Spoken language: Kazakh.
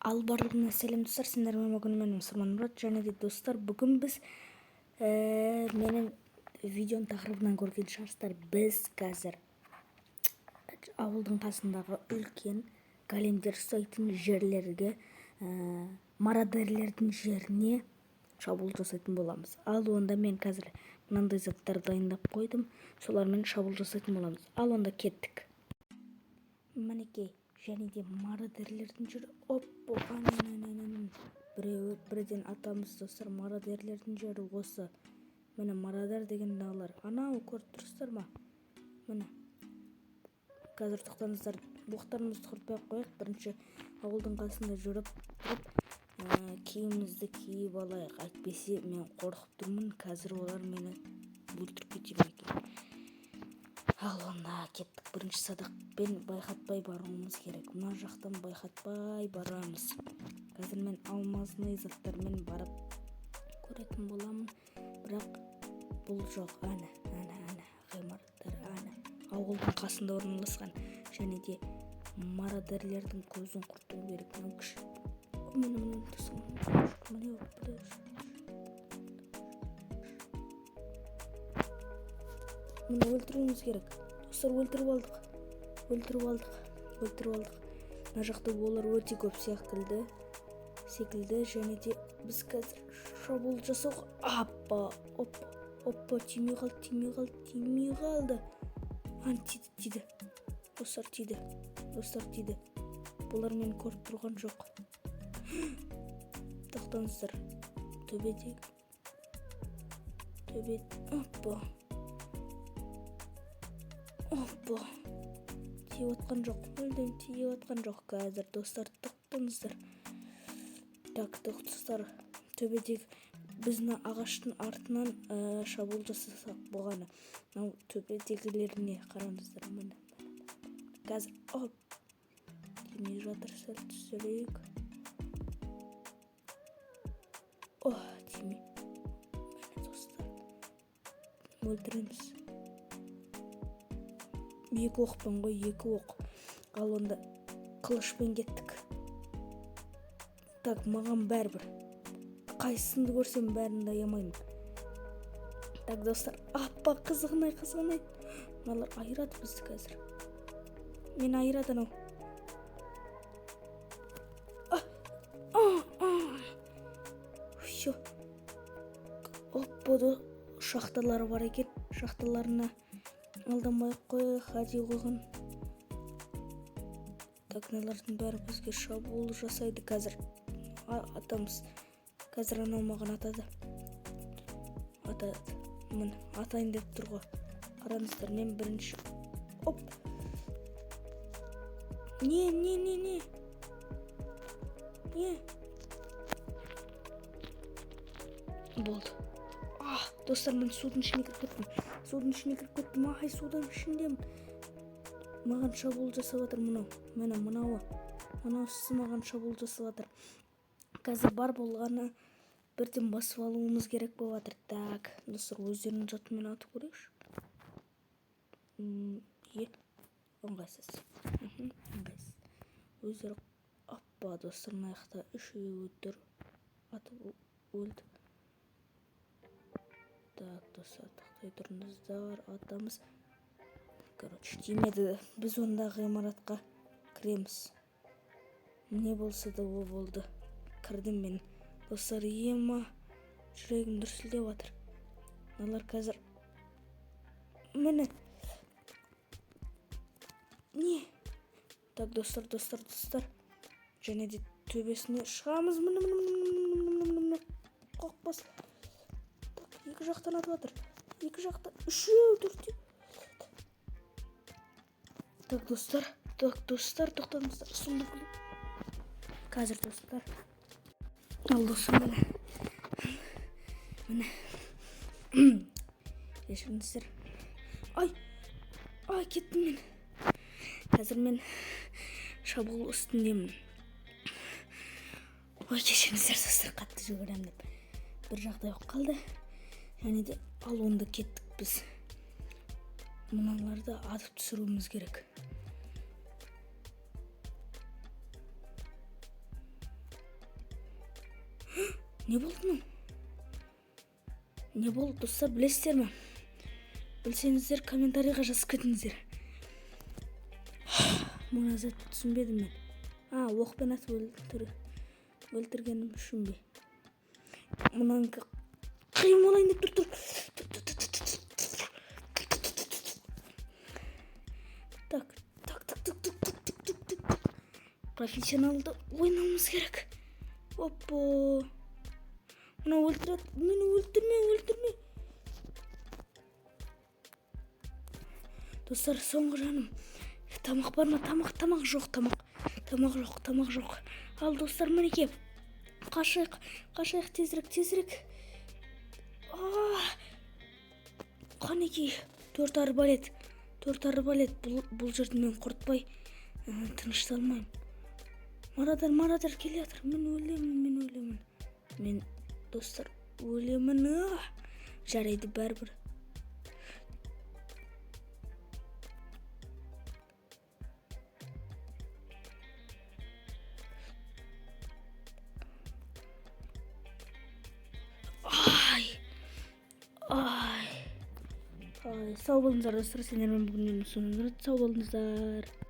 Ал барлығына сәлем достар, сендер бүгін мен Мұсырман Мұрат және де достар, бүгін біз менің видеоның тақырыбынан көрген шығарсыздар. Біз қазір ауылдың қасындағы үлкен големдер ұстайтын жерлерге, мародерлердің жеріне шабуыл жасайтын боламыз. Ал онда мен қазір мынандай заттар дайындап қойдым, солармен шабуыл жасайтын боламыз. Ал онда кеттік. Мінекей, және де мародерлердің жері. Біреуі бірден атамыз достар. Мародерлердің жері осы. Міне мародер деген налар. Анау көріп тұрсыздар ма? Міне. Қазір тоқтаңыздар. Боқтарымызды құртпай қояйық. Бірінші ауылдың қасында жүріп киімімізді киіп алайық. Әйтпесе мен қорқып тұрмын. Қазір олар мені өлтіріп кете ме екен. Ал онда кеттік. Бірінші садақпен байқатпай баруымыз керек. Мына жақтан байқатпай барамыз. Қазір мен алмазный заттармен барып көретін боламын. Бірақ бұл жоқ. Әне ғимараттар, ауылдың қасында орналасқан. Және де мародерлердің көзін құрту керек. Мені өлтіруіміз керек. Достар, өлтіріп алдық. Мына жақта олар өте көп секілді. Және де біз қазір шабуыл жасауға. Опа, тимей қалды. Тиді. Достар, тиді. Бұлар мені көріп тұрған жоқ. Тоқтаңыздар. Төбеде. Опа. Тиіп отқан жоқ. Қазір достар, тоқтаңыздар. Так, достар. Төбедегі біздің ағаштың артынан шабуыл жасасақ болғаны. Мынау төбедегілеріне қараңыздар. Қазір тимей жатыр, сәл түсірейік. Тимей. Мені достар. Өлтіреміз. 2 оқпен ғой, 2 оқ. Ал онда қылышпен кеттік. Так, маған бәрібір. Қайсысынды көрсем бәрінде аямаймын. Так, достар, қызығынай. Мыналар айырады бізді қазір. Мен айырады анау. Шахталары бар екен. Шахталарына алданбай қойық, хади қойған. Так, мыналардың бәрі бізге шабуыл жасайды қазір. Атамыз. Қазір анау маған атады. Мін, атайын деп тұр ғой. Қараңыздар, мен бірінші. Не? Болды. Достар, мен судың ішіне кіріп кеттім. Судың ішіндемін. Маған шабуыл жасап жатыр мынау. Мынаусы маған шабуыл жасап жатыр. Қазір бар болғаны бірден басып алуымыз керек болып жатыр. Так, достар, өздерінің жатымен атып көрейікші. Ыңғайсыз. Өздері. Достар, маяқта үшеуі тұр. Атып өлді. Так, достар, тақтай тұрыңыздар, атамыз. Тимеді. Біз онда ғимаратқа кіреміз. Не болса да о болды. Кірдім мен. Достар, ема жүрегім дүрсілдеп жатыр. Мыналар қазір. Міне. Не? Так, достар. Және де төбесіне шығамыз. Міне. Қоқпас. Екі жақтан атып жатыр. Екі жақтан. Үшеу, төртеу. Так, достар. Тоқтаңыздар. Сонда күліп. Қазір, достар. Ал достар, міне. Кешіріңіздер. Кеттім мен. Қазір мен шабуыл үстіндемін. Кешіріңіздер, достар, қатты жүгірем деп. Бір жағдай болып қалды. Және де ал онда кеттік біз. Мыналарды атып түсіруіміз керек. Не болды? Не болды, достар, білесіздер ме? Білсеңіздер, комментарийға жазып кетіңіздер. Мұны зат түсінбедім мен. Оқпен атып өлтіргенім үшін бе? Мұнан қиын болайын деп тұр. Так. Профессионалды ойнауымыз керек. Оппо. Мына өлтіреді. Мені өлтірме. Достар, соңғы жаным. Тамақ бар ма? Тамақ жоқ. Ал, достар, мінеке. Қашайық тезірек. Қанекей. 4 арбалет. Бұл жерді мен құртпай тынышталмаймын. Марадар келе жатыр. Мен өлемін. Мен, достар, өлемін. Жарайды бәрібір. Сау болыңыздар, достар, сендермен бүгіннен соңғы. Сау болыңыздар.